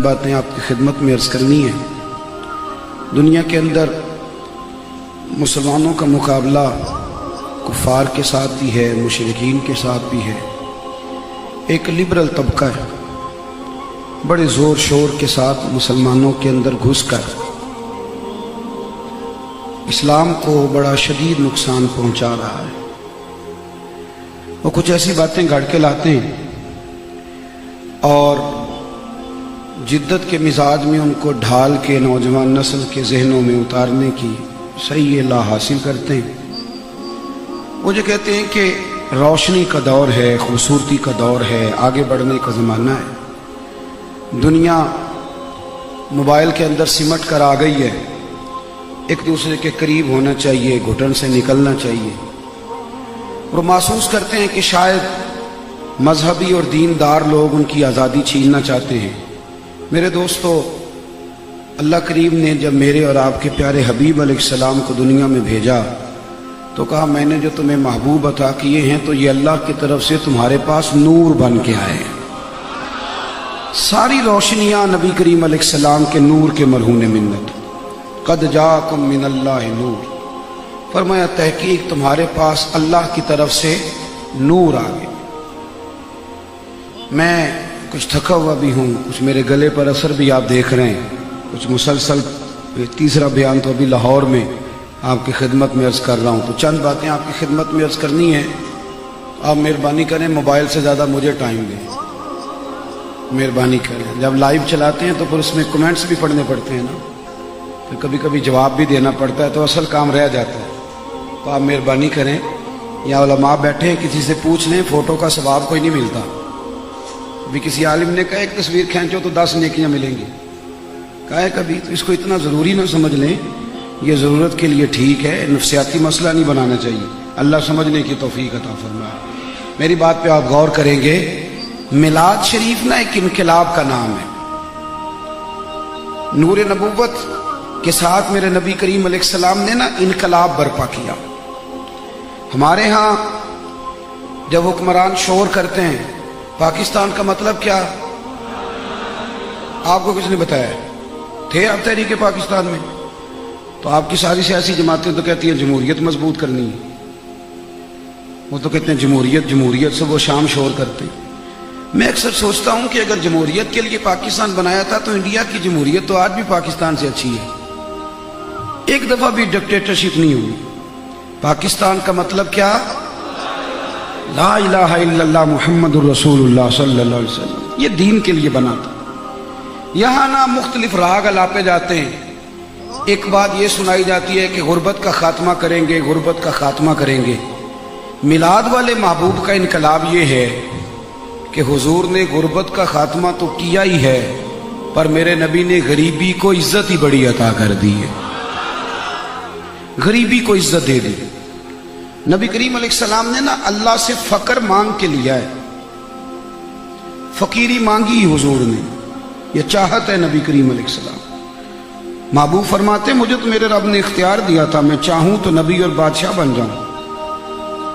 باتیں آپ کی خدمت میں عرض کرنی ہے۔ دنیا کے اندر مسلمانوں کا مقابلہ کفار کے ساتھ بھی ہے، مشرکین کے ساتھ بھی ہے۔ ایک لبرل طبقہ ہے، بڑے زور شور کے ساتھ مسلمانوں کے اندر گھس کر اسلام کو بڑا شدید نقصان پہنچا رہا ہے۔ وہ کچھ ایسی باتیں گھڑ کے لاتے ہیں اور جدت کے مزاج میں ان کو ڈھال کے نوجوان نسل کے ذہنوں میں اتارنے کی صحیح لا حاصل کرتے ہیں۔ وہ جو کہتے ہیں کہ روشنی کا دور ہے، خوبصورتی کا دور ہے، آگے بڑھنے کا زمانہ ہے، دنیا موبائل کے اندر سمٹ کر آ گئی ہے، ایک دوسرے کے قریب ہونا چاہیے، گھٹن سے نکلنا چاہیے، اور محسوس کرتے ہیں کہ شاید مذہبی اور دیندار لوگ ان کی آزادی چھیننا چاہتے ہیں۔ میرے دوستو، اللہ کریم نے جب میرے اور آپ کے پیارے حبیب علیہ السلام کو دنیا میں بھیجا تو کہا میں نے جو تمہیں محبوب عطا کیے ہیں تو یہ اللہ کی طرف سے تمہارے پاس نور بن کے آئے ہیں۔ ساری روشنیاں نبی کریم علیہ السلام کے نور کے مرہون منت۔ قد جاءکم من اللہ نور، فرمایا تحقیق تمہارے پاس اللہ کی طرف سے نور آ گیا۔ میں کچھ تھکا ہوا بھی ہوں، کچھ میرے گلے پر اثر بھی آپ دیکھ رہے ہیں، کچھ مسلسل تیسرا بیان تو ابھی لاہور میں آپ کی خدمت میں عرض کر رہا ہوں، تو چند باتیں آپ کی خدمت میں عرض کرنی ہے۔ آپ مہربانی کریں موبائل سے زیادہ مجھے ٹائم دیں، مہربانی کریں۔ جب لائیو چلاتے ہیں تو پھر اس میں کمنٹس بھی پڑھنے پڑتے ہیں نا، پھر کبھی کبھی جواب بھی دینا پڑتا ہے، تو اصل کام رہ جاتا ہے۔ تو آپ مہربانی کریں، یا علماء بیٹھے ہیں کسی سے پوچھ لیں، فوٹو کا ثواب کوئی نہیں ملتا۔ بھی کسی عالم نے کہا ایک تصویر کھینچو تو 10 نیکیاں ملیں گی، کہا ہے کبھی، تو اس کو اتنا ضروری نہ سمجھ لیں، یہ ضرورت کے لیے ٹھیک ہے، نفسیاتی مسئلہ نہیں بنانا چاہیے۔ اللہ سمجھنے کی توفیق عطا فرمائے۔ میری بات پہ آپ غور کریں گے، میلاد شریف نا ایک انقلاب کا نام ہے۔ نور نبوت کے ساتھ میرے نبی کریم علیہ السلام نے نا انقلاب برپا کیا۔ ہمارے ہاں جب حکمران شور کرتے ہیں پاکستان کا مطلب کیا، آپ کو کس نے بتایا؟ تھے آپ تحریک پاکستان میں؟ تو آپ کی ساری سیاسی جماعتیں تو کہتی ہیں جمہوریت مضبوط کرنی ہے، وہ تو کہتے ہیں جمہوریت جمہوریت، سے وہ شام شور کرتے ہیں۔ میں اکثر سوچتا ہوں کہ اگر جمہوریت کے لیے پاکستان بنایا تھا تو انڈیا کی جمہوریت تو آج بھی پاکستان سے اچھی ہے، ایک دفعہ بھی ڈکٹیٹرشپ نہیں ہوئی۔ پاکستان کا مطلب کیا؟ لا الہ الا اللہ محمد الرسول اللہ صلی اللہ علیہ وسلم، یہ دین کے لیے بنا تھا۔ یہاں نا مختلف راگ الاپے جاتے ہیں، ایک بات یہ سنائی جاتی ہے کہ غربت کا خاتمہ کریں گے، غربت کا خاتمہ کریں گے۔ میلاد والے محبوب کا انقلاب یہ ہے کہ حضور نے غربت کا خاتمہ تو کیا ہی ہے، پر میرے نبی نے غریبی کو عزت ہی بڑی عطا کر دی ہے، غریبی کو عزت دے دی۔ نبی کریم علیہ السلام نے نا اللہ سے فقر مانگ کے لیا ہے، فقیری مانگی حضور نے، یہ چاہت ہے نبی کریم علیہ السلام۔ محبوب فرماتے مجھے تو میرے رب نے اختیار دیا تھا، میں چاہوں تو نبی اور بادشاہ بن جاؤں۔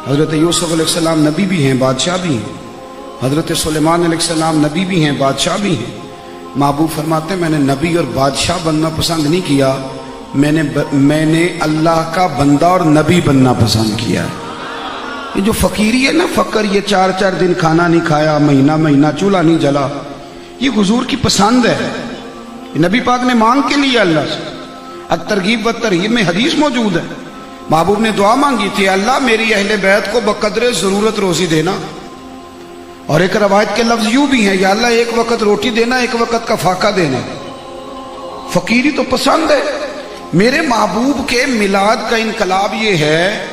حضرت یوسف علیہ السلام نبی بھی ہیں، بادشاہ بھی ہیں، حضرت سلیمان علیہ السلام نبی بھی ہیں، بادشاہ بھی ہیں۔ محبوب فرماتے میں نے نبی اور بادشاہ بننا پسند نہیں کیا، میں نے اللہ کا بندہ اور نبی بننا پسند کیا۔ یہ جو فقیری ہے نا، فقر، یہ 4 دن کھانا نہیں کھایا، مہینہ چولہا نہیں جلا، یہ حضور کی پسند ہے، نبی پاک نے مانگ کے لیا اللہ سے۔ الترغیب والترہیب میں حدیث موجود ہے، محبوب نے دعا مانگی تھی، اللہ میری اہل بیت کو بقدر ضرورت روزی دینا، اور ایک روایت کے لفظ یوں بھی ہیں، یا اللہ ایک وقت روٹی دینا، ایک وقت کا فاقہ دینا۔ فقیری تو پسند ہے۔ میرے محبوب کے میلاد کا انقلاب یہ ہے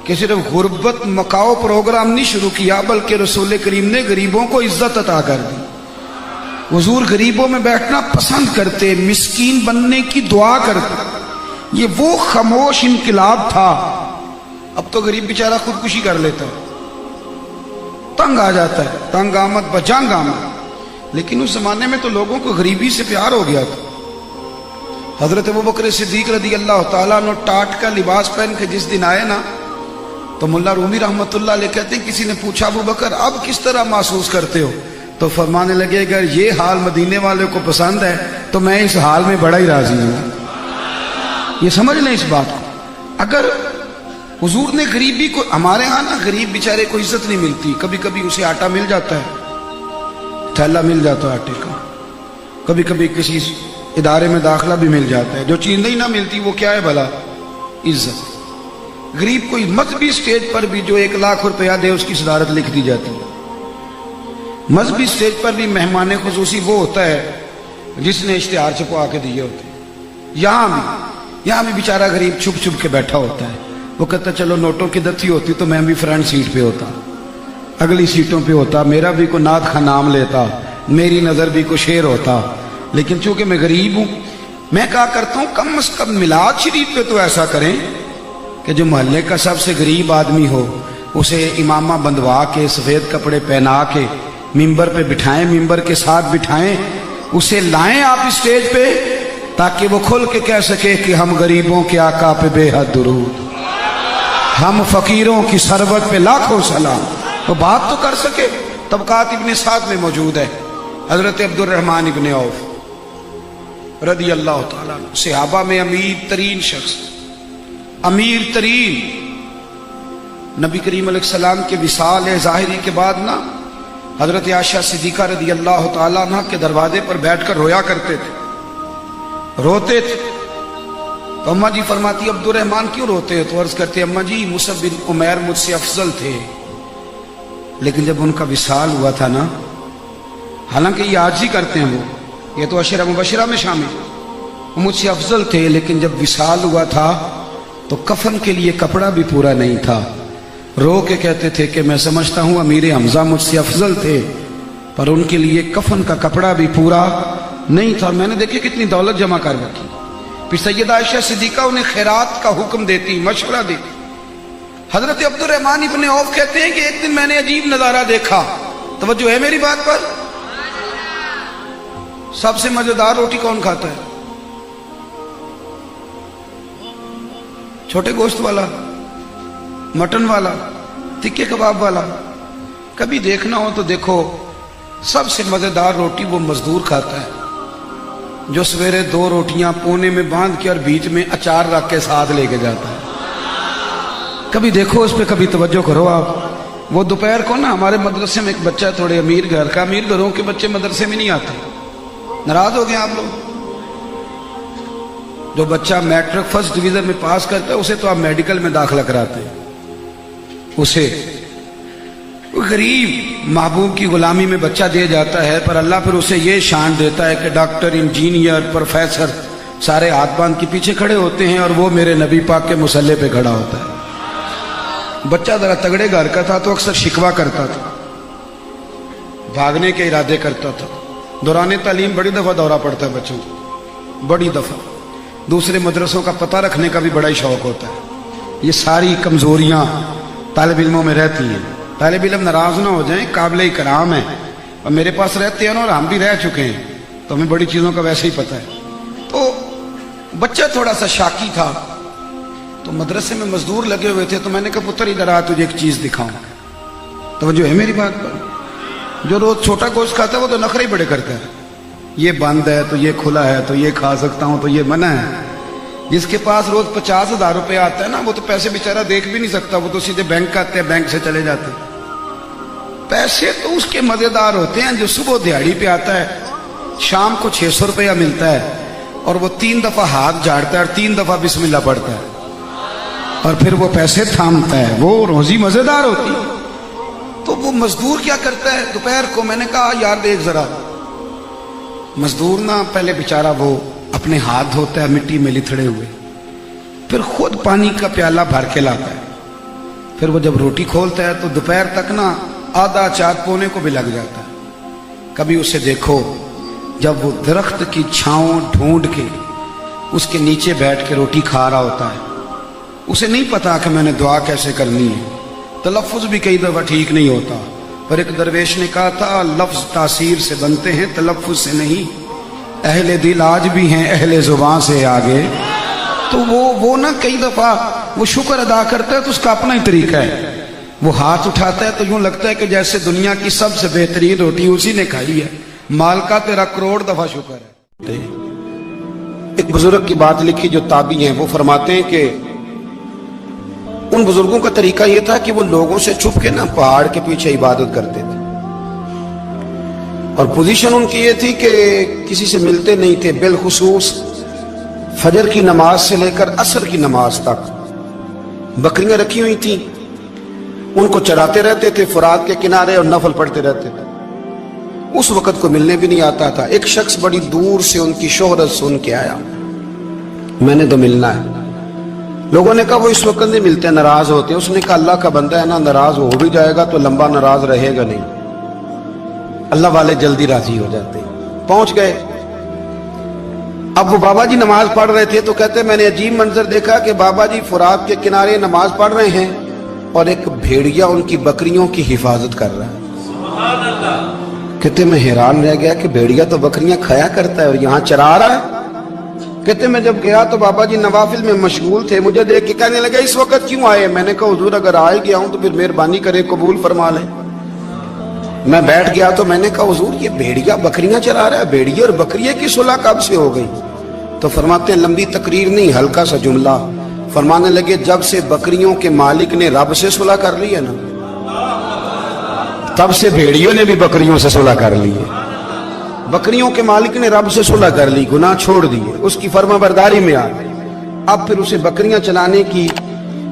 کہ صرف غربت مکاؤ پروگرام نہیں شروع کیا، بلکہ رسول کریم نے غریبوں کو عزت عطا کر دی۔ حضور غریبوں میں بیٹھنا پسند کرتے، مسکین بننے کی دعا کرتے۔ یہ وہ خاموش انقلاب تھا۔ اب تو غریب بیچارہ خودکشی کر لیتا ہے، تنگ آ جاتا ہے، تنگ آمد بجنگ آمد۔ لیکن اس زمانے میں تو لوگوں کو غریبی سے پیار ہو گیا تھا۔ حضرت ابوبکر صدیق رضی اللہ تعالیٰ عنہ ٹاٹ کا لباس پہن کے جس دن آئے نا، تو ملا رومی رحمت اللہ علیہ کہتے ہیں کسی نے پوچھا ابوبکر اب کس طرح محسوس کرتے ہو؟ تو فرمانے لگے اگر یہ حال مدینے والے کو پسند ہے تو میں اس حال میں بڑا ہی راضی ہوں. یہ سمجھ لیں اس بات کو. اگر حضور نے غریبی کو، ہمارے ہاں نا غریب بیچارے کو عزت نہیں ملتی، کبھی کبھی اسے آٹا مل جاتا ہے، تھیلا مل جاتا ہے آٹے کا، کبھی کبھی کسی ادارے میں داخلہ بھی مل جاتا ہے. جو چیز نہیں نہ ملتی وہ کیا ہے بھلا؟ عزت. غریب کوئی مذہبی سٹیج پر بھی جو 1 لاکھ روپیہ دے اس کی صدارت لکھ دی جاتی ہے. مذہبی سٹیج پر بھی مہمان خصوصی وہ ہوتا ہے جس نے اشتہار چھپوا کے دیے ہوتے ہیں. یہاں بھی بیچارہ غریب چھپ چھپ کے بیٹھا ہوتا ہے. وہ کہتا چلو نوٹوں کی دتی ہوتی تو میں بھی فرنٹ سیٹ پہ ہوتا، اگلی سیٹوں پہ ہوتا، میرا بھی کوئی نعت خواہ نام لیتا، میری نظر بھی کوئی شعر ہوتا. لیکن چونکہ میں غریب ہوں، میں کہا کرتا ہوں کم از کم میلاد شریف پہ تو ایسا کریں کہ جو محلے کا سب سے غریب آدمی ہو اسے امامہ بندوا کے سفید کپڑے پہنا کے ممبر پہ بٹھائیں، ممبر کے ساتھ بٹھائیں، اسے لائیں آپ اسٹیج پہ تاکہ وہ کھل کے کہہ سکے کہ ہم غریبوں کے آقا پہ بے حد درود، ہم فقیروں کی ثروت پہ لاکھوں سلام. تو بات تو کر سکے. طبقات ابن سعد میں موجود ہے حضرت عبد الرحمن ابن عوف رضی اللہ تعالیٰ عنہ، صحابہ میں امیر ترین شخص، امیر ترین. نبی کریم علیہ السلام کے وصال ظاہری کے بعد نا حضرت عائشہ صدیقہ رضی اللہ تعالیٰ عنہ کے دروازے پر بیٹھ کر رویا کرتے تھے، روتے تھے. تو اماں جی فرماتی عبد الرحمن کیوں روتے ہیں؟ تو عرض کرتے اماں جی مصعب بن عمیر مجھ سے افضل تھے، لیکن جب ان کا وصال ہوا تھا نا، حالانکہ یہ آج ہی کرتے ہیں، وہ یہ تو عشرہ مبشرہ میں شامل، وہ مجھ سے افضل تھے، لیکن جب وصال ہوا تھا تو کفن کے لیے کپڑا بھی پورا نہیں تھا. رو کے کہتے تھے کہ میں سمجھتا ہوں امیر حمزہ مجھ سے افضل تھے پر ان کے لیے کفن کا کپڑا بھی پورا نہیں تھا. میں نے دیکھے کتنی دولت جمع کر رکھی. پھر سیدہ عائشہ صدیقہ انہیں خیرات کا حکم دیتی، مشورہ دیتی. حضرت عبد الرحمن ابن عوف کہتے ہیں کہ ایک دن میں نے عجیب نظارہ دیکھا. توجہ ہے میری بات پر؟ سب سے مزیدار روٹی کون کھاتا ہے؟ چھوٹے گوشت والا، مٹن والا، تکے کباب والا. کبھی دیکھنا ہو تو دیکھو، سب سے مزیدار روٹی وہ مزدور کھاتا ہے جو سویرے 2 روٹیاں پونے میں باندھ کے اور بیچ میں اچار رکھ کے ساتھ لے کے جاتا ہے. کبھی دیکھو اس پہ، کبھی توجہ کرو آپ. وہ دوپہر کو نا ہمارے مدرسے میں ایک بچہ تھوڑے امیر گھر کا، امیر گھروں کے بچے مدرسے میں نہیں آتے، ناراض ہو گئے آپ لوگ. جو بچہ میٹرک فرسٹ ڈویژن میں پاس کرتا ہے اسے تو آپ میڈیکل میں داخلہ کراتے ہیں. اسے غریب محبوب کی غلامی میں بچہ دے جاتا ہے، پر اللہ پھر اسے یہ شان دیتا ہے کہ ڈاکٹر، انجینئر، پروفیسر سارے ہاتھ باندھ کے پیچھے کھڑے ہوتے ہیں اور وہ میرے نبی پاک کے مصلی پہ کھڑا ہوتا ہے. بچہ ذرا تگڑے گھر کا تھا تو اکثر شکوہ کرتا تھا، بھاگنے کے ارادے کرتا تھا. دوران تعلیم بڑی دفعہ دورہ پڑتا ہے بچوں کو، بڑی دفعہ. دوسرے مدرسوں کا پتہ رکھنے کا بھی بڑا ہی شوق ہوتا ہے. یہ ساری کمزوریاں طالب علموں میں رہتی ہیں. طالب علم ناراض نہ ہو جائیں، قابل اکرام ہیں، اور میرے پاس رہتے ہیں اور ہم بھی رہ چکے ہیں تو ہمیں بڑی چیزوں کا ویسے ہی پتہ ہے. تو بچہ تھوڑا سا شاکی تھا، تو مدرسے میں مزدور لگے ہوئے تھے، تو میں نے کہا پتر ادھر آ، تجھے ایک چیز دکھاؤں. توجہ ہے میری بات پر؟ جو روز چھوٹا گوشت کھاتا ہے وہ تو نخرے ہی بڑے کرتا ہے، یہ بند ہے تو یہ کھلا ہے تو یہ کھا سکتا ہوں تو یہ منع ہے. جس کے پاس روز 50,000 روپے آتا ہے نا، وہ تو پیسے بیچارہ دیکھ بھی نہیں سکتا، وہ تو سیدھے بینک آتے ہیں، بینک سے چلے جاتے ہیں. پیسے تو اس کے مزیدار ہوتے ہیں جو صبح دیہڑی پہ آتا ہے، شام کو 600 روپیہ ملتا ہے اور وہ 3 دفعہ ہاتھ جھاڑتا ہے اور 3 دفعہ بسم اللہ پڑھتا ہے اور پھر وہ پیسے تھامتا ہے. وہ روزی مزیدار ہوتی ہے. تو وہ مزدور کیا کرتا ہے دوپہر کو؟ میں نے کہا یار دیکھ ذرا، مزدور نا پہلے بیچارہ وہ اپنے ہاتھ دھوتا ہے مٹی میں لتھڑے ہوئے، پھر خود پانی کا پیالہ بھر کے لاتا ہے، پھر وہ جب روٹی کھولتا ہے تو دوپہر تک نا آدھا چار پونے کو بھی لگ جاتا ہے. کبھی اسے دیکھو جب وہ درخت کی چھاؤں ڈھونڈ کے اس کے نیچے بیٹھ کے روٹی کھا رہا ہوتا ہے، اسے نہیں پتا کہ میں نے دعا کیسے کرنی ہے. تلفظ بھی کئی دفعہ ٹھیک نہیں ہوتا، پر ایک درویش نے کہا تھا لفظ تاثیر سے بنتے ہیں تلفظ سے نہیں. اہل دل آج بھی ہیں اہل زبان سے آگے. تو وہ نا کئی دفعہ وہ شکر ادا کرتا ہے تو اس کا اپنا ہی طریقہ ہے. وہ ہاتھ اٹھاتا ہے تو یوں لگتا ہے کہ جیسے دنیا کی سب سے بہترین روٹی اسی نے کھائی ہے، مال کا تیرا کروڑ دفعہ شکر ہے۔ ایک بزرگ کی بات لکھی جو تابعی ہیں، وہ فرماتے ہیں کہ ان بزرگوں کا طریقہ یہ تھا کہ وہ لوگوں سے چھپ کے نا پہاڑ کے پیچھے عبادت کرتے تھے، اور پوزیشن ان کی یہ تھی کہ کسی سے ملتے نہیں تھے، بالخصوص فجر کی نماز سے لے کر عصر کی نماز تک بکریاں رکھی ہوئی تھیں، ان کو چراتے رہتے تھے فرات کے کنارے اور نفل پڑھتے رہتے تھے۔ اس وقت کو ملنے بھی نہیں آتا تھا۔ ایک شخص بڑی دور سے ان کی شہرت سن کے آیا، میں نے تو ملنا ہے۔ لوگوں نے کہا وہ اس وقت نہیں ملتے، ناراض ہوتے ہیں۔ اس نے کہا اللہ کا بندہ ہے نا، ناراض ہو بھی جائے گا تو لمبا ناراض رہے گا نہیں، اللہ والے جلدی راضی ہو جاتے ہیں۔ پہنچ گئے۔ اب وہ بابا جی نماز پڑھ رہے تھے تو کہتے میں نے عجیب منظر دیکھا کہ بابا جی فرات کے کنارے نماز پڑھ رہے ہیں اور ایک بھیڑیا ان کی بکریوں کی حفاظت کر رہا ہے۔ کہتے میں حیران رہ گیا کہ بھیڑیا تو بکریاں کھایا کرتا ہے اور یہاں چرا رہا ہے۔ کہتے میں جب گیا تو بابا جی نوافل میں مشغول تھے، مجھے دیکھ کے کہنے لگے اس وقت کیوں آئے؟ میں نے کہا حضور اگر آئے گیا ہوں تو پھر مہربانی کرے قبول فرما لیں۔ میں بیٹھ گیا تو میں نے کہا حضور یہ بھیڑیا بکریاں چرا رہا ہے، بھیڑیا اور بکریے کی صلح کب سے ہو گئی؟ تو فرماتے ہیں لمبی تقریر نہیں، ہلکا سا جملہ، فرمانے لگے جب سے بکریوں کے مالک نے رب سے صلح کر لی ہے نا، تب سے بھیڑیوں نے بھی بکریوں سے صلح کر لی ہے۔ بکریوں کے مالک نے رب سے صلح کر لی، گناہ چھوڑ دیے، اس کی فرما برداری میں آ گئے۔ اب پھر اسے بکریاں چلانے کی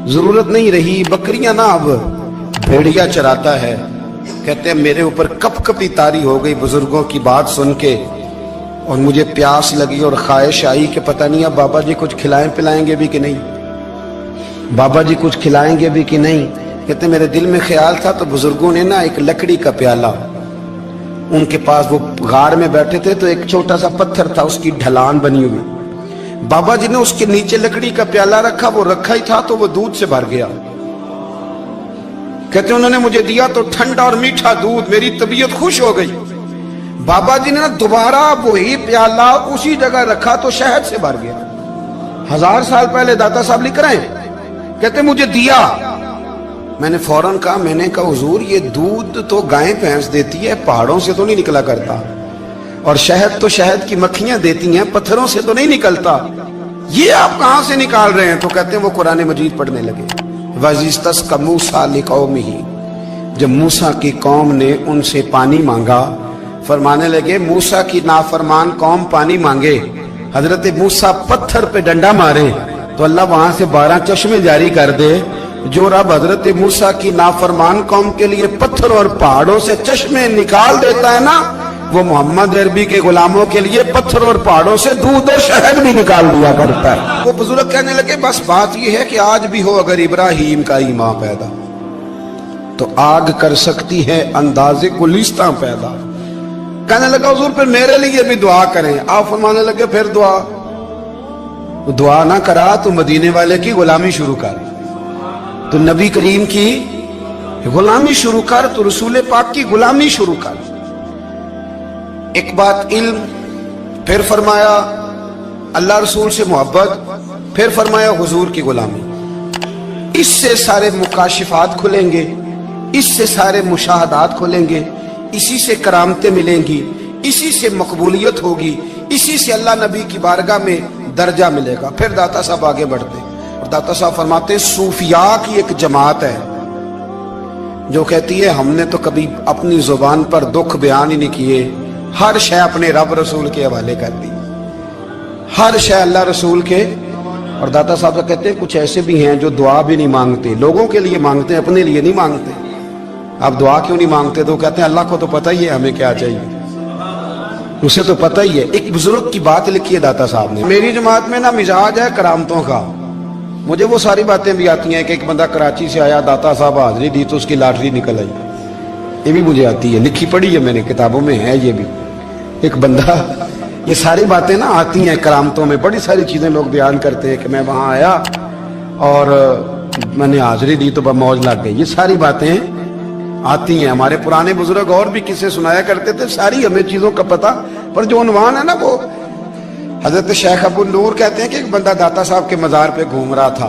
ضرورت نہیں رہی، بکریاں نہ اب بھیڑیا چراتا ہے۔ کہتے ہیں میرے اوپر کپ کپی طاری ہو گئی بزرگوں کی بات سن کے، اور مجھے پیاس لگی اور خواہش آئی کہ پتہ نہیں اب بابا جی کچھ کھلائیں پلائیں گے بھی کہ نہیں، بابا جی کچھ کھلائیں گے بھی کہ نہیں۔ کہتے میرے دل میں خیال تھا تو بزرگوں نے نا ایک لکڑی کا پیالہ، ان کے پاس وہ غار میں بیٹھے تھے تو ایک چھوٹا سا پتھر تھا، اس کی ڈھلان بنی ہوئی، بابا جی نے اس کے نیچے لکڑی کا پیالہ رکھا، وہ رکھا ہی تھا تو وہ دودھ سے بھر گیا۔ کہتے انہوں نے مجھے دیا تو ٹھنڈا اور میٹھا دودھ، میری طبیعت خوش ہو گئی۔ بابا جی نے دوبارہ وہی پیالہ اسی جگہ رکھا تو شہد سے بھر گیا۔ 1000 سال پہلے داتا صاحب لکھ رہے ہیں، کہتے مجھے دیا۔ میں نے فوراً کہا، میں نے کہا حضور یہ دودھ تو گائیں بھینس دیتی ہے، پہاڑوں سے تو نہیں نکلا کرتا، اور شہد تو شہد کی مکھیاں دیتی ہیں، پتھروں سے تو نہیں نکلتا، یہ آپ کہاں سے نکال رہے ہیں؟ تو کہتے ہیں وہ قرآن مجید پڑھنے لگے۔ وَإِذِ اسْتَسْقَى مُوسَىٰ لِقَوْمِهِ، جب موسیٰ کی قوم نے ان سے پانی مانگا، فرمانے لگے موسیٰ کی نافرمان قوم پانی مانگے، حضرت موسیٰ پتھر پہ ڈنڈا مارے تو اللہ وہاں سے 12 چشمے جاری کر دے۔ جو رب حضرت موسیٰ کی نافرمان قوم کے لیے پتھر اور پہاڑوں سے چشمے نکال دیتا ہے نا، وہ محمد عربی کے غلاموں کے لیے پتھر اور پہاڑوں سے دودھ اور شہد بھی نکال دیا کرتا ہے۔ وہ بزرگ کہنے لگے بس بات یہ ہے کہ آج بھی ہو اگر ابراہیم کا ایمان پیدا تو آگ کر سکتی ہے انداز گلستاں پیدا۔ کہنے لگا حضور پھر میرے لیے بھی دعا کریں۔ آپ فرمانے لگے پھر دعا نہ کرا تو مدینے والے کی غلامی شروع کر، تو نبی کریم کی غلامی شروع کر، تو رسول پاک کی غلامی شروع کر۔ ایک بات علم، پھر فرمایا اللہ رسول سے محبت، پھر فرمایا حضور کی غلامی۔ اس سے سارے مکاشفات کھلیں گے، اس سے سارے مشاہدات کھلیں گے، اسی سے کرامتیں ملیں گی، اسی سے مقبولیت ہوگی، اسی سے اللہ نبی کی بارگاہ میں درجہ ملے گا۔ پھر داتا صاحب آگے بڑھتے اور داتا صاحب فرماتے صوفیاء کی ایک جماعت ہے جو کہتی ہے ہم نے تو کبھی اپنی زبان پر دکھ بیان ہی نہیں کیے، ہر شے اپنے رب رسول کے حوالے کر دی، ہر شے اللہ رسول کے۔ اور داتا صاحب کہتے ہیں کچھ ایسے بھی ہیں جو دعا بھی نہیں مانگتے، لوگوں کے لیے مانگتے ہیں، اپنے لیے نہیں مانگتے۔ آپ دعا کیوں نہیں مانگتے؟ تو کہتے ہیں اللہ کو تو پتہ ہی ہے ہمیں کیا چاہیے، اسے تو پتہ ہی ہے۔ ایک بزرگ کی بات لکھی ہے داتا صاحب نے، میری جماعت میں نا مزاج ہے کرامتوں کا، مجھے وہ ساری باتیں بھی آتی ہیں کہ ایک بندہ کراچی سے آیا، داتا صاحب حاضری دی تو اس کی لاٹری نکل آئی، یہ بھی مجھے آتی ہے، لکھی پڑھی ہے میں نے، کتابوں میں ہے یہ بھی۔ ایک بندہ، یہ ساری باتیں نا آتی ہیں کرامتوں میں، بڑی ساری چیزیں لوگ بیان کرتے ہیں کہ میں وہاں آیا اور میں نے حاضری دی تو موج لگ گئی، یہ ساری باتیں آتی ہیں۔ ہمارے پرانے بزرگ اور بھی قصے سنایا کرتے تھے، ساری ہمیں چیزوں کا پتہ، پر جو عنوان ہے نا وہ حضرت شیخ ابو نور کہتے ہیں کہ ایک بندہ داتا صاحب کے مزار پہ گھوم رہا تھا،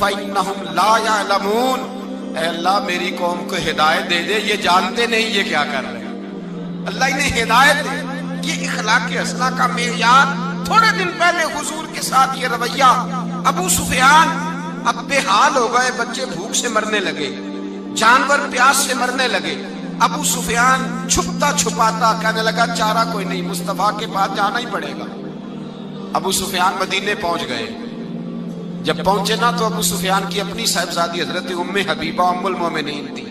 فَإِنَّهُمْ لَا يَعْلَمُونَ، اے اللہ میری قوم کو ہدایت دے دے، یہ جانتے نہیں یہ کیا کر رہے ہیں۔ اللہ انہیں ہدایت دے۔ یہ اخلاق حسنہ کا معیار۔ تھوڑے دن پہلے حضور کے ساتھ یہ رویہ، ابو سفیان اب بے حال ہو گئے، بچے بھوک سے مرنے لگے، جانور پیاس سے مرنے لگے۔ ابو سفیان چھپتا چھپاتا کہنے لگا چارہ کوئی نہیں، مصطفیٰ کے پاس جانا ہی پڑے گا۔ ابو سفیان مدینے پہنچ گئے۔ جب پہنچے نا تو ابو سفیان کی اپنی صاحبزادی حضرت ام حبیبہ ام المومنین تھی،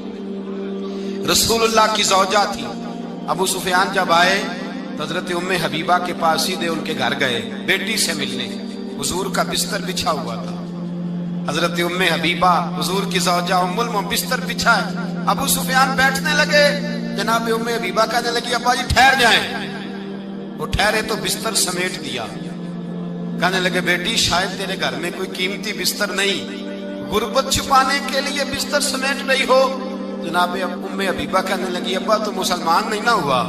رسول اللہ کی زوجہ تھی۔ ابو سفیان جب آئے تو حضرت ام حبیبہ کے پاس سیدھے ان کے گھر گئے بیٹی سے ملنے۔ حضور کا بستر بچھا ہوا تھا، حضرت ام حبیبہ حضور کی زوجہ ام المومنین بستر بچھا ہے۔ ابو سفیان بیٹھنے لگے، جناب ام حبیبہ کہنے لگی ابا جی ٹھہر جائیں۔ وہ ٹھہرے تو بستر سمیٹ دیا۔ کہنے لگے بیٹی شاید تیرے گھر میں کوئی قیمتی بستر نہیں، غربت چھپانے کے لیے بستر سمیٹ رہی ہو۔ جناب ام حبیبہ کہنے لگی ابا تو مسلمان نہیں نہ ہوا،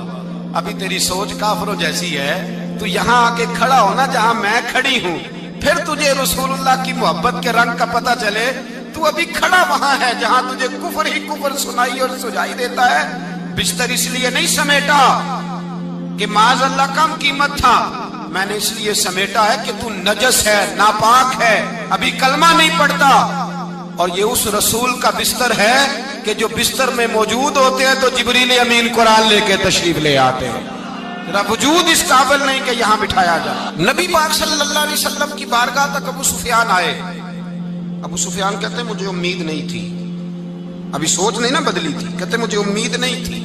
ابھی تیری سوچ کافروں جیسی ہے، تو یہاں آ کے کھڑا ہونا جہاں میں کھڑی ہوں، پھر تجھے رسول اللہ کی محبت کے رنگ کا پتہ چلے۔ تو ابھی کھڑا وہاں ہے جہاں تجھے کفر ہی کفر سنائی اور سجائی دیتا ہے۔ بستر اس لیے نہیں سمیٹا کہ معاذ اللہ کم قیمت تھا، میں نے اس لیے سمیٹا ہے کہ تو نجس ہے، ناپاک ہے، ابھی کلمہ نہیں پڑھتا۔ اور یہ اس رسول کا بستر ہے کہ جو بستر میں موجود ہوتے ہیں تو جبریل امین قرآن لے کے تشریف لے آتے ہیں۔ ذرا وجود اس قابل نہیں کہ یہاں بٹھایا جائے۔ نبی پاک صلی اللہ علیہ وسلم کی بارگاہ تک ابو سفیان آئے۔ ابو سفیان کہتے ہیں مجھے امید نہیں تھی، ابھی سوچ نہیں نہ بدلی تھی، کہتے مجھے امید نہیں تھی،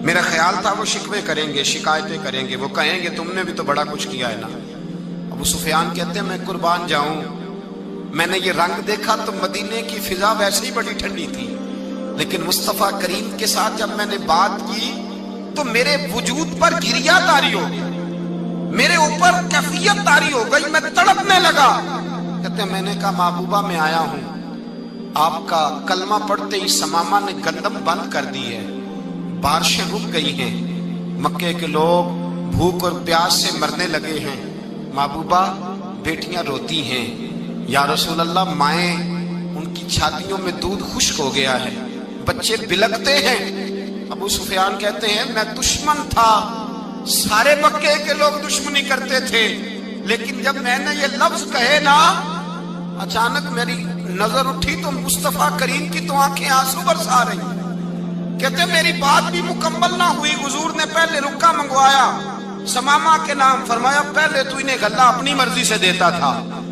میرا خیال تھا وہ شکوے کریں گے، شکایتیں کریں گے، وہ کہیں گے تم نے بھی تو بڑا کچھ کیا ہے نا۔ ابو سفیان کہتے ہیں میں قربان جاؤں، میں نے یہ رنگ دیکھا تو مدینے کی فضا ویسے ہی بڑی ٹھنڈی تھی، لیکن مصطفیٰ کریم کے ساتھ جب میں نے بات کی تو میرے وجود پر گریہ طاری ہو گئی، میرے اوپر کیفیت طاری ہو گئی، میں تڑپنے لگا۔ کہتے ہیں میں نے کہا محبوبہ میں آیا ہوں، آپ کا کلمہ پڑھتے ہی سمامہ نے گندم بند کر دی ہے، بارشیں رک گئی ہیں، مکے کے لوگ بھوک اور پیاس سے مرنے لگے ہیں، محبوبہ بیٹیاں روتی ہیں، یا رسول اللہ مائیں ان کی چھاتیوں میں دودھ خشک ہو گیا ہے، بچے بلکتے ہیں۔ ابو سفیان کہتے ہیں میں دشمن تھا، سارے مکے کے لوگ دشمنی کرتے تھے، لیکن جب میں نے یہ لفظ کہے نا اچانک میری نظر اٹھی تو مصطفیٰ کریم کی تو آنکھیں آنسو برسا رہی۔ کہتے میری بات بھی مکمل نہ ہوئی، حضور نے پہلے رکا منگوایا سمامہ کے نام، فرمایا پہلے تو انہیں غلہ اپنی مرضی سے دیتا تھا،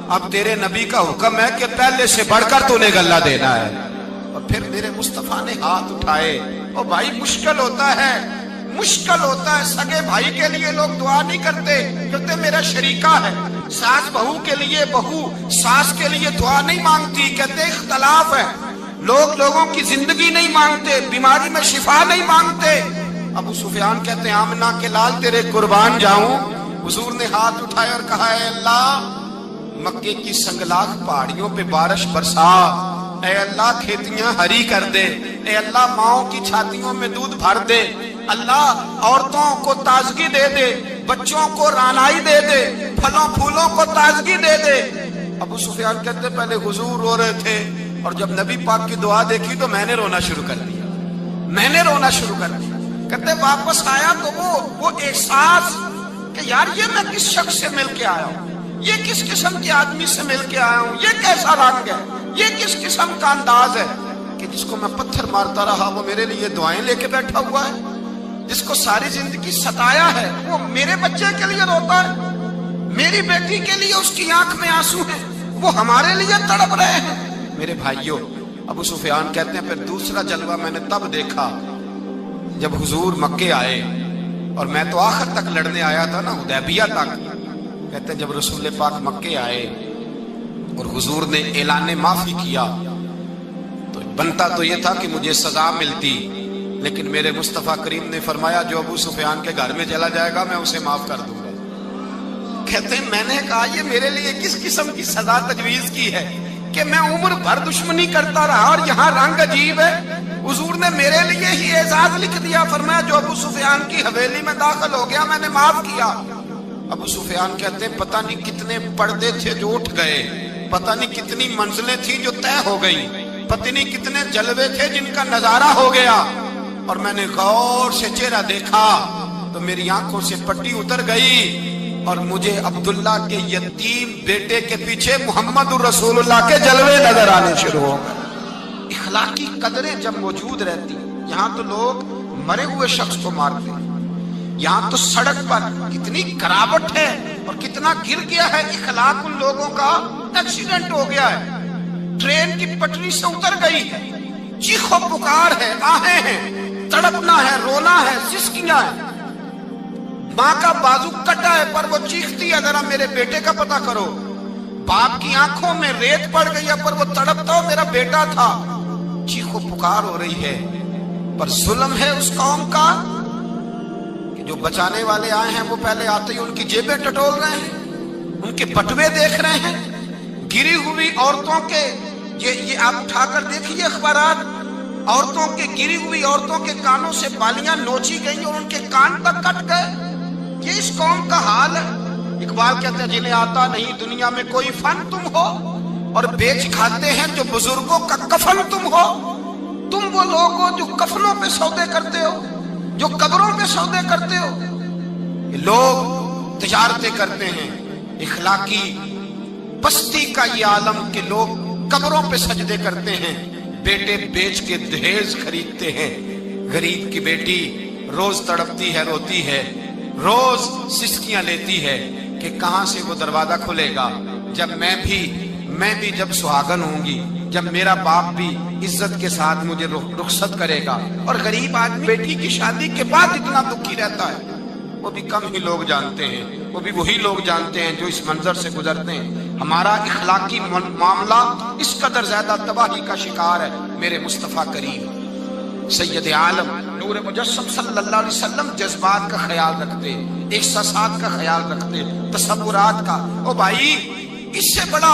اب تیرے نبی کا حکم ہے کہ پہلے سے بڑھ کر تو انہیں غلہ دینا ہے۔ اور پھر میرے مصطفیٰ نے ہاتھ اٹھائے۔ اور بھائی مشکل ہوتا ہے، مشکل ہوتا ہے، سگے بھائی کے لیے لوگ دعا نہیں کرتے، کہتے میرا شریکہ ہے، ساس بہو کے لیے بہو ساس کے لیے دعا نہیں مانگتی، کہتے اختلاف ہے، لوگ لوگوں کی زندگی نہیں مانگتے، بیماری میں شفا نہیں مانگتے۔ ابو سفیان کہتے ہیں آمنہ کے لال تیرے قربان جاؤں۔ حضور نے ہاتھ اٹھائے اور کہا اے اللہ مکے کی سنگلاخ پہاڑیوں پہ بارش برسا، اے اللہ کھیتیاں ہری کر دے، اے اللہ ماؤں کی چھاتیوں میں دودھ بھر دے، اللہ عورتوں کو تازگی دے دے، بچوں کو رانائی دے دے، پھلوں پھولوں کو تازگی دے دے۔ ابو سفیان کہتے پہلے حضور رو رہے تھے اور جب نبی پاک کی دعا دیکھی تو میں نے رونا شروع کر دیا، میں نے رونا شروع کر دیا۔ کہتے واپس آیا تو وہ احساس کہ یار یہ میں کس شخص سے مل کے آیا ہوں، یہ کس قسم کے آدمی سے مل کے آیا ہوں، یہ کیسا رنگ ہے، یہ کس قسم کا انداز ہے کہ جس کو میں پتھر مارتا رہا وہ میرے لیے دعائیں لے کے بیٹھا ہوا ہے، جس کو ساری زندگی ستایا ہے وہ میرے بچے کے لیے روتا ہے، میری بیٹی کے لیے اس کی آنکھ میں آنسو ہیں، وہ ہمارے لیے تڑپ رہے ہیں۔ میرے بھائیوں ابو سفیان کہتے ہیں پھر دوسرا جلوہ میں نے تب دیکھا جب حضور مکے آئے، اور میں تو آخر تک لڑنے آیا تھا نا حدیبیہ تک۔ کہتے ہیں جب رسول پاک مکے آئے اور حضور نے اعلان معافی کیا تو بنتا تو یہ تھا کہ مجھے سزا ملتی، لیکن میرے مصطفیٰ کریم نے فرمایا جو ابو سفیان کے گھر میں چلا جائے گا میں اسے معاف کر دوں گا۔ کہتے ہیں میں نے کہا یہ میرے لیے کس قسم کی سزا تجویز کی ہے کہ میں عمر بھر دشمنی کرتا رہا اور یہاں رنگ عجیب ہے۔ حضور نے میرے لیے ہی اعزاز لکھ دیا، فرمایا جو ابو سفیان کی حویلی میں داخل ہو گیا میں نے معاف کیا۔ ابو سفیان کہتے ہیں پتہ نہیں کتنے پردے تھے جو اٹھ گئے، پتہ نہیں کتنی منزلیں تھی جو طے ہو گئی، پتہ نہیں کتنے جلوے تھے جن کا نظارہ ہو گیا، اور میں نے غور سے چہرہ دیکھا تو میری آنکھوں سے پٹی اتر گئی، اور مجھے عبداللہ کے یتیم بیٹے کے پیچھے محمد الرسول اللہ کے جلوے نظر آنے شروع ہو گئے۔ اخلاقی قدریں جب موجود رہتی، یہاں تو لوگ مرے ہوئے شخص کو مارتے ہیں، یہاں تو سڑک پر کتنی کراوٹ ہے اور کتنا گر گیا ہے، اخلاق ان لوگوں کا ایکسیڈنٹ ہو گیا ہے، ٹرین کی پٹری سے اتر گئی ہے، چیخ و پکار ہے، آہیں ہیں، تڑپنا ہے، رونا ہے، سسکیاں ہے، ماں کا بازو کٹا ہے پر وہ چیختی ہے ذرا میرے بیٹے کا پتہ کرو، باپ کی آنکھوں میں ریت پڑ گئی ہے پر وہ تڑپتا ہو میرا بیٹا تھا، چیخ و پکار ہو رہی ہے، پر ظلم ہے اس قوم کا کہ جو بچانے والے آئے ہیں وہ پہلے آتے ہی ان کی جیبیں ٹٹول رہے ہیں، ان کے بٹوے دیکھ رہے ہیں، گری ہوئی عورتوں کے، یہ آپ اٹھا کر دیکھیے اخبارات، عورتوں کے گری ہوئی عورتوں کے کانوں سے بالیاں نوچی گئی اور ان کے کان تک کٹ گئے، یہ اس قوم کا حال ہے۔ اقبال کہتے ہیں جنہیں آتا نہیں دنیا میں کوئی فن تم ہو، اور بیچ کھاتے ہیں جو بزرگوں کا کفن تم ہو، تم وہ لوگ ہو جو کفنوں پہ سودے کرتے ہو، جو قبروں پہ سودے کرتے ہو، یہ لوگ تجارتیں کرتے ہیں، اخلاقی پستی کا یہ عالم کہ لوگ قبروں پہ سجدے کرتے ہیں، بیٹے بیچ کے دہیز خریدتے ہیں، غریب کی بیٹی روز تڑپتی ہے، روتی ہے، روز سسکیاں لیتی ہے کہ کہاں سے وہ دروازہ کھلے گا، جب میں بھی جب سہاگن ہوں گی، جب میرا باپ بھی عزت کے ساتھ مجھے رخصت کرے گا۔ اور غریب آدمی بیٹی کی شادی کے بعد اتنا دکھی رہتا ہے، وہ بھی کم ہی لوگ جانتے ہیں، وہ بھی وہی لوگ جانتے ہیں جو اس منظر سے گزرتے ہیں۔ ہمارا اخلاقی معاملہ اس قدر زیادہ تباہی کا شکار ہے۔ میرے مصطفیٰ کریم سید عالم نور مجسم صلی اللہ علیہ وسلم جذبات کا خیال رکھتے، احساسات کا خیال رکھتے، تصورات کا۔ او بھائی، اس سے بڑا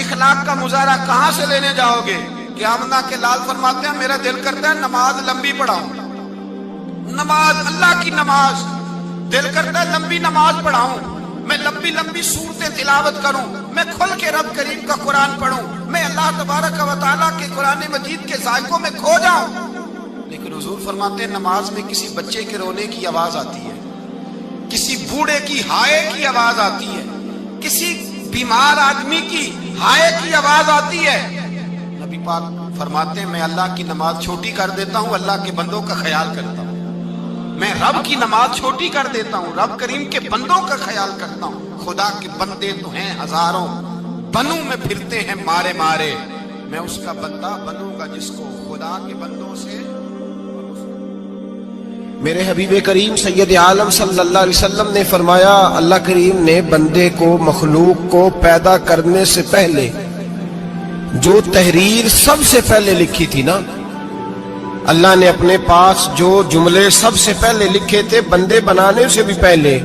اخلاق کا مظاہرہ کہاں سے لینے جاؤ گے؟ کہ آمنہ کے لال فرماتے ہیں میرا دل کرتا ہے نماز لمبی پڑھاؤں، نماز اللہ کی نماز، دل کرتا ہے لمبی نماز پڑھاؤں، میں لمبی لمبی سورتیں تلاوت کروں، میں کھل کے رب کریم کا قرآن پڑھوں، میں اللہ تبارک و تعالیٰ کے قرآن مجید کے ذائقوں میں کھو جاؤں۔ لیکن حضور فرماتے ہیں نماز میں کسی بچے کے رونے کی آواز آتی ہے، کسی بوڑھے کی ہائے کی آواز آتی ہے، کسی بیمار آدمی کی ہائے کی آواز آتی ہے۔ نبی پاک فرماتے ہیں میں اللہ کی نماز چھوٹی کر دیتا ہوں، اللہ کے بندوں کا خیال کرتا ہوں، میں رب کی نماز چھوٹی کر دیتا ہوں، رب کریم کے بندوں کا خیال کرتا ہوں۔ خدا کے بندے تو ہیں ہزاروں، بنوں میں پھرتے ہیں مارے مارے، میں اس کا بندہ بنوں گا جس کو خدا کے بندوں سے۔ میرے حبیب کریم سید عالم صلی اللہ علیہ وسلم نے فرمایا اللہ کریم نے بندے کو، مخلوق کو پیدا کرنے سے پہلے جو تحریر سب سے پہلے لکھی تھی نا، اللہ نے اپنے پاس جو جملے سب سے پہلے لکھے تھے بندے بنانے سے بھی پہلے،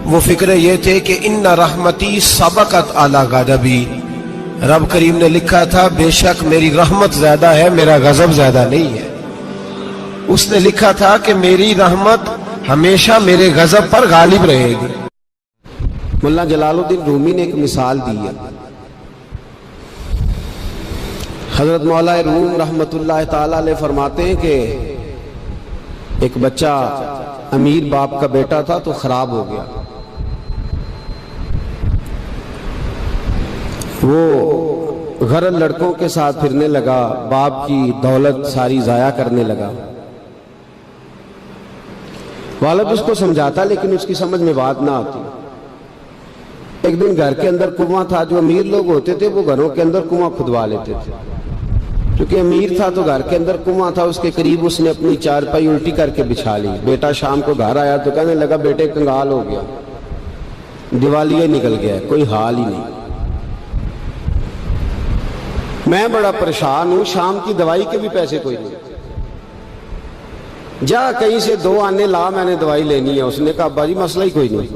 وہ فکرے یہ تھے کہ ان رحمتی سبقت اعلی غضبی، رب کریم نے لکھا تھا بے شک میری رحمت زیادہ ہے، میرا غضب زیادہ نہیں ہے۔ اس نے لکھا تھا کہ میری رحمت ہمیشہ میرے غضب پر غالب رہے گی۔ مولانا جلال الدین رومی نے ایک مثال دی ہے، حضرت مولا روم رحمت اللہ تعالی علیہ فرماتے ہیں کہ ایک بچہ امیر باپ کا بیٹا تھا تو خراب ہو گیا، وہ غرض لڑکوں کے ساتھ پھرنے لگا، باپ کی دولت ساری ضائع کرنے لگا۔ والد اس کو سمجھاتا لیکن اس کی سمجھ میں بات نہ آتی۔ ایک دن گھر کے اندر کنواں تھا، جو امیر لوگ ہوتے تھے وہ گھروں کے اندر کنواں کھدوا لیتے تھے، کیونکہ امیر تھا تو گھر کے اندر کنواں تھا، اس کے قریب اس نے اپنی چارپائی الٹی کر کے بچھا لی۔ بیٹا شام کو گھر آیا تو کہنے لگا بیٹے کنگال ہو گیا، دیوالیہ نکل گیا، کوئی حال ہی نہیں، میں بڑا پریشان ہوں، شام کی دوائی کے بھی پیسے کوئی نہیں، جا کہیں سے 2 آنے لا، میں نے دوائی لینی ہے۔ اس نے کہا ابا جی مسئلہ ہی کوئی نہیں۔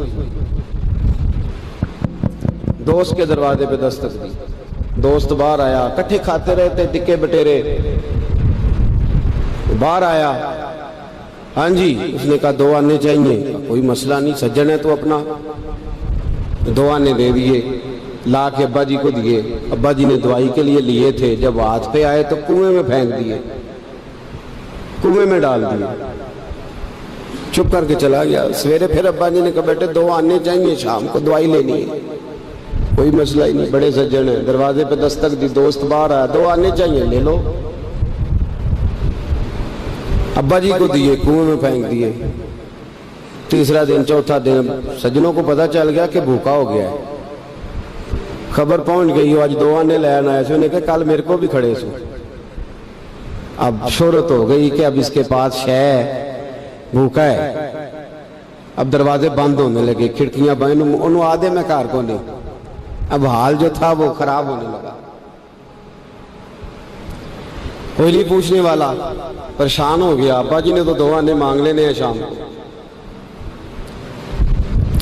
دوست کے دروازے پہ دستک دی، دوست باہر آیا، کٹھے کھاتے رہتے ٹکے بٹیرے، باہر آیا، ہاں جی، اس نے کہا 2 آنے چاہیے، کوئی مسئلہ نہیں، سجن ہے تو اپنا 2 آنے دے دیے۔ لا کے ابا جی کو دیے. ابا جی نے دوائی کے لیے لیے تھے, جب ہاتھ پہ آئے تو کنویں میں پھینک دیے, کنویں میں ڈال دیے. چپ کر کے چلا گیا. سویرے پھر ابا جی نے کہا بیٹے 2 آنے چاہیے, شام کو دوائی لینی ہے. کوئی مسئلہ ہی نہیں, بڑے سجن ہیں. دروازے پہ دستک دی, دوست باہر آیا, 2 آنے چاہیے, لے لو. ابا جی کو دیے, کنویں میں پھینک دیے. تیسرا دن, چوتھا دن, سجنوں کو پتا چل گیا کہ بھوکا ہو گیا ہے. خبر پہنچ گئی, آج 2 آنے لے آنا ہے. اس نے کہا کل میرے کو بھی کھڑے سو. اب شہرت ہو گئی کہ اب اس کے پاس شے بھوکا ہے. اب دروازے بند ہونے لگے, کھڑکیاں بند, انہوں آدھے میں کار کو نہیں. اب حال جو تھا وہ خراب ہونے لگا. کوئی نہیں پوچھنے والا, پریشان ہو گیا. ابا جی نے تو 2 آنے مانگ لینے ہیں شام کو.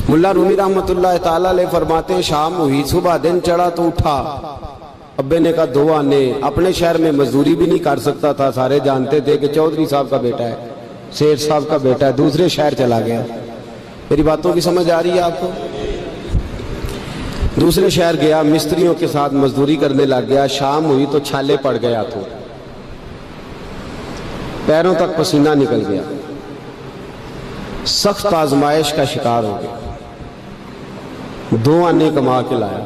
ملا رومی رحمت اللہ تعالیٰ علیہ فرماتے ہیں شام ہوئی, صبح دن چڑھا تو اٹھا. ابے نے کہا 2 آنے. اپنے شہر میں مزدوری بھی نہیں کر سکتا تھا, سارے جانتے تھے کہ چودھری صاحب کا بیٹا ہے, سیٹھ صاحب کا بیٹا ہے. دوسرے شہر چلا گیا. میری باتوں کی سمجھ آ رہی ہے آپ کو؟ دوسرے شہر گیا, مستریوں کے ساتھ مزدوری کرنے لگ گیا. شام ہوئی تو چھالے پڑ گیا, تو پیروں تک پسینہ نکل گیا. سخت آزمائش کا شکار ہو گیا. 2 آنے کما کے لایا,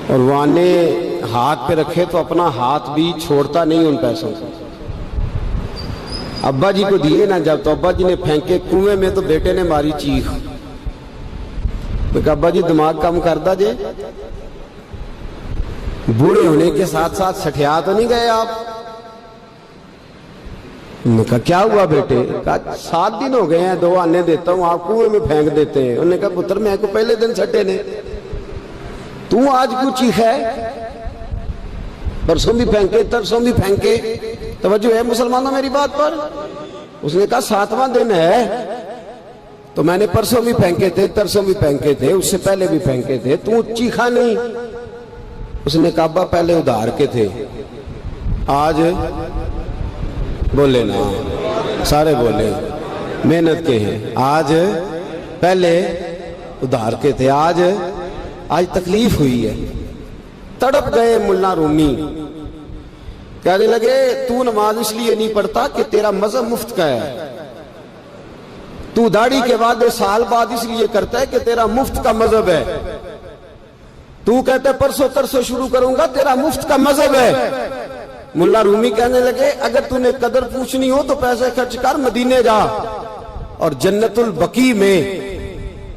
اور وہ آنے ہاتھ پہ رکھے تو اپنا ہاتھ بھی چھوڑتا نہیں ان پیسوں کو. ابا جی کو دیے نا جب, تو ابا جی نے پھینکے کنویں میں, تو بیٹے نے ماری چیخ. میں کہا ابا جی دماغ کم کردا جے, بوڑھے ہونے کے ساتھ ساتھ سٹھیا تو نہیں گئے آپ؟ انہوں نے کہا کیا ہوا بیٹے؟ کہا 7 دن ہو گئے ہیں, 2 آنے دیتا ہوں, آپ کنویں میں پھینک دیتے ہیں. انہوں نے کہا پتر میں کو پہلے دن سٹے نے, تو آج کیوں چیخا ہے؟ پرسوں بھی پھینکے, ترسوں بھی پھینکے. توجہ ہے مسلمانوں میری بات پر؟ اس نے کہا 7واں دن ہے, تو میں نے پرسوں بھی پھینکے تھے, ترسوں بھی پھینکے تھے, اس سے پہلے بھی پھینکے تھے, تو چیخا نہیں. اس نے کہا ابا پہلے ادھار کے تھے, آج بولے نا, سارے بولے محنت کے ہیں. آج پہلے ادھار کے تھے, آج تکلیف ہوئی ہے. تڑپ گئے ملا رومی, کہنے لگے تو نماز اس لیے نہیں پڑھتا کہ تیرا مذہب مفت کا ہے, تو داڑھی کے بعد سال بعد اس لیے کرتا ہے کہ تیرا مفت کا مذہب ہے, تو کہتا ہے پرسوں ترسوں شروع کروں گا, تیرا مفت کا مذہب ہے. ملا رومی کہنے لگے اگر تو نے قدر پوچھنی ہو تو پیسے خرچ کر مدینے جا, اور جنت البقیع میں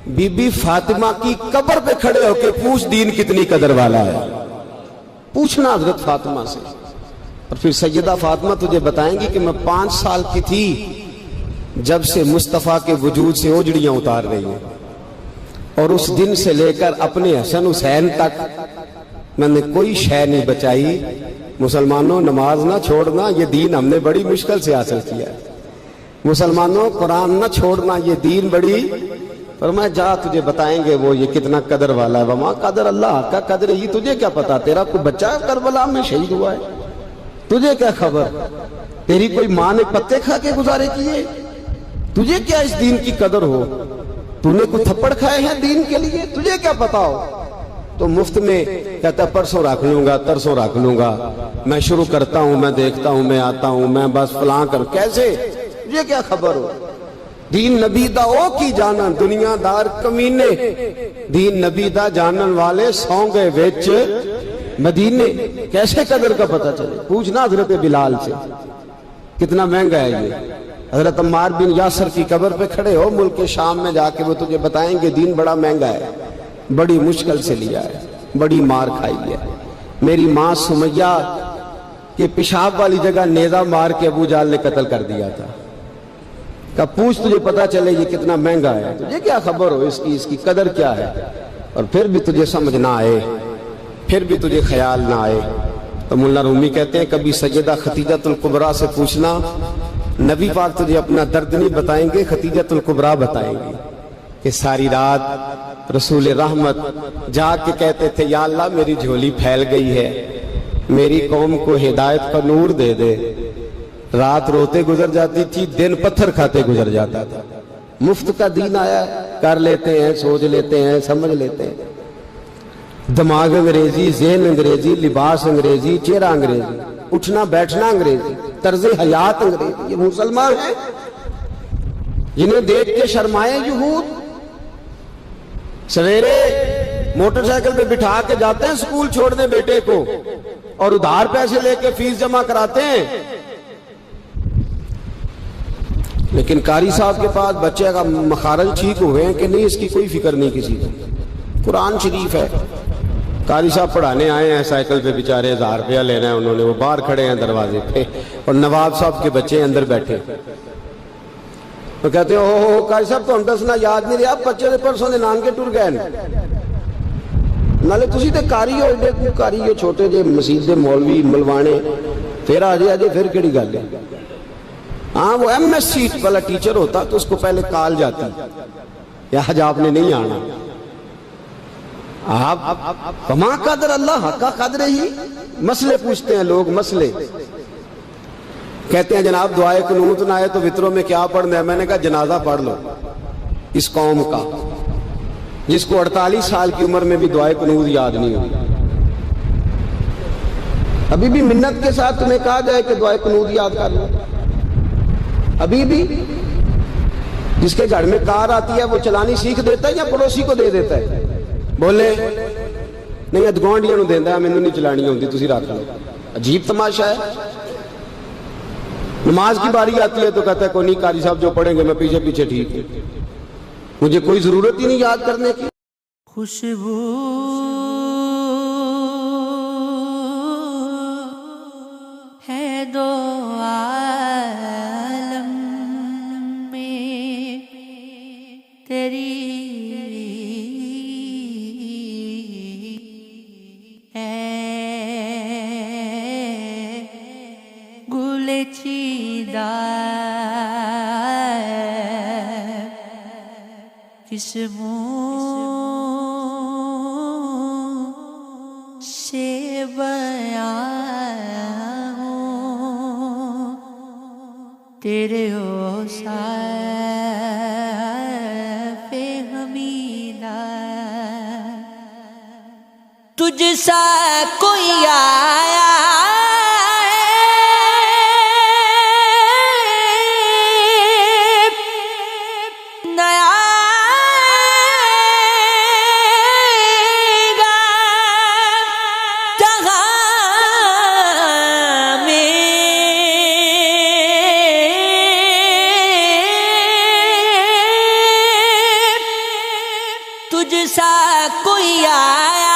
بی بی فاطمہ کی قبر پہ کھڑے ہو کے پوچھ دین کتنی قدر والا ہے. پوچھنا حضرت فاطمہ سے, اور پھر سیدہ فاطمہ تجھے بتائیں گی کہ میں 5 سال کی تھی جب سے مصطفیٰ کے وجود سے اوجڑیاں اتار رہی ہیں, اور اس دن سے لے کر اپنے حسن حسین تک میں نے کوئی شے نہیں بچائی. مسلمانوں نماز نہ چھوڑنا, یہ دین ہم نے بڑی مشکل سے حاصل کیا ہے. مسلمانوں قرآن نہ چھوڑنا, یہ دین بڑی, فرمایا جا تجھے بتائیں گے وہ یہ کتنا قدر والا ہے. وما قدر اللہ کا قدر ہی, تجھے کیا پتا, تیرا کوئی بچہ کربلا میں شہید ہوا ہے, تجھے کیا خبر؟ تیری کوئی ماں نے پتے کھا کے گزارے کیے, تجھے کیا اس دین کی قدر ہو؟ تو نے کوئی تھپڑ کھائے ہیں دین کے لیے, تجھے کیا پتا ہو؟ تو مفت میں کہتا پرسوں رکھ لوں گا, ترسوں رکھ لوں گا, میں شروع کرتا ہوں, میں دیکھتا ہوں, میں آتا ہوں, میں بس فلاں کر. کیسے؟ یہ کیا خبر ہو؟ دین نبی دا او کی جانن, دنیا دار کمینے, دین نبی دا جانن والے سوں گئے وچ مدینے. کیسے قدر کا پتہ چلے؟ پوچھنا حضرت بلال سے, کتنا مہنگا ہے یہ. حضرت عمار بن یاسر کی قبر پہ کھڑے ہو ملک شام میں جا کے, وہ تجھے بتائیں گے دین بڑا مہنگا ہے, بڑی مشکل سے لیا ہے, بڑی مار کھائی ہے. میری ماں سمیہ کے پیشاب والی جگہ نیزہ مار کے ابو جہل نے قتل کر دیا تھا. کہ پوچھ تجھے پتا چلے یہ کتنا مہنگا ہے, تجھے کیا خبر ہو اس کی قدر کیا ہے؟ اور پھر بھی تجھے سمجھ نہ آئے, پھر بھی تجھے خیال نہ آئے. تو ملا رومی کہتے ہیں کبھی سیدہ ختیجۃ الکبریٰ سے پوچھنا, نبی پاک تجھے اپنا درد نہیں بتائیں گے, ختیجۃ الکبریٰ بتائیں گے کہ ساری رات رسول رحمت جا کے کہتے تھے یا اللہ میری جھولی پھیل گئی ہے, میری قوم کو ہدایت کا نور دے دے. رات روتے گزر جاتی تھی, دن پتھر کھاتے گزر جاتا تھا. مفت کا دین آیا, کر لیتے ہیں, سوچ لیتے ہیں, سمجھ لیتے ہیں. دماغ انگریزی، ذہن انگریزی، لباس انگریزی، چہرہ انگریزی، اٹھنا بیٹھنا انگریزی، طرز حیات انگریزی. یہ مسلمان ہیں جنہیں دیکھ کے شرمائے یہود. سویرے موٹر سائیکل پہ بٹھا کے جاتے ہیں سکول چھوڑنے بیٹے کو اور ادھار پیسے لے کے فیس جمع کراتے ہیں. لیکن قاری صاحب کے پاس بچے کا مخارج ٹھیک ہوئے ہیں کہ نہیں اس کی کوئی فکر نہیں کسی کو. قرآن شریف ہے. قاری صاحب پڑھانے آئے ہیں سائیکل پہ بیچارے 1000 روپیہ لینا ہے انہوں نے, وہ باہر کھڑے ہیں دروازے پہ اور نواب صاحب کے بچے اندر بیٹھے. تو کہتے ہیں اوہ قاری صاحب تو ہم دسنا یاد نہیں رہا, بچے دے پرسوں دے نان کے ٹر گئے نالے تسی تے قاری ہو, ایڈے کو قاری ہو چھوٹے جے مسجد دے مولوی ملوانے, پھر آجے پھر کیڑی گل ہے. ہاں وہ ایم ایس سیٹ والا ٹیچر ہوتا تو اس کو پہلے کال جاتی یا حج آپ نے نہیں آنا. آپ کما قدر اللہ حق کا قدر ہی. مسئلے پوچھتے ہیں لوگ, مسئلے کہتے ہیں جناب دعائے قنوت نہ آئے تو وطروں میں کیا پڑھنا ہے. میں نے کہا جنازہ پڑھ لو اس قوم کا جس کو 48 سال کی عمر میں بھی دعائے قنوت یاد نہیں ہوئی. ابھی بھی منت کے ساتھ تمہیں کہا جائے کہ دعائے قنوت یاد کر لو. ابھی بھی جس کے گھر میں کار آتی ہے وہ چلانی سیکھ دیتا ہے یا پڑوسی کو دے دیتا ہے؟ بولے نہیں ادگوانڈیاں نو دیندا ہے, مینوں نہیں چلانی ہوندی تسی رکھ لو. عجیب تماشا ہے. نماز کی باری آتی ہے تو کہتا ہے کوئی نہیں قاری صاحب جو پڑھیں گے میں پیچھے پیچھے ٹھیک ہے, مجھے کوئی ضرورت ہی نہیں یاد کرنے کی. خوشبو ہے دو عالم میں تیری گل چیدہ کس منہ سے بیان ہوں تیرے اوصاف حمیدہ. تجھ سا کوئی آیا تجھ سا کوئی آیا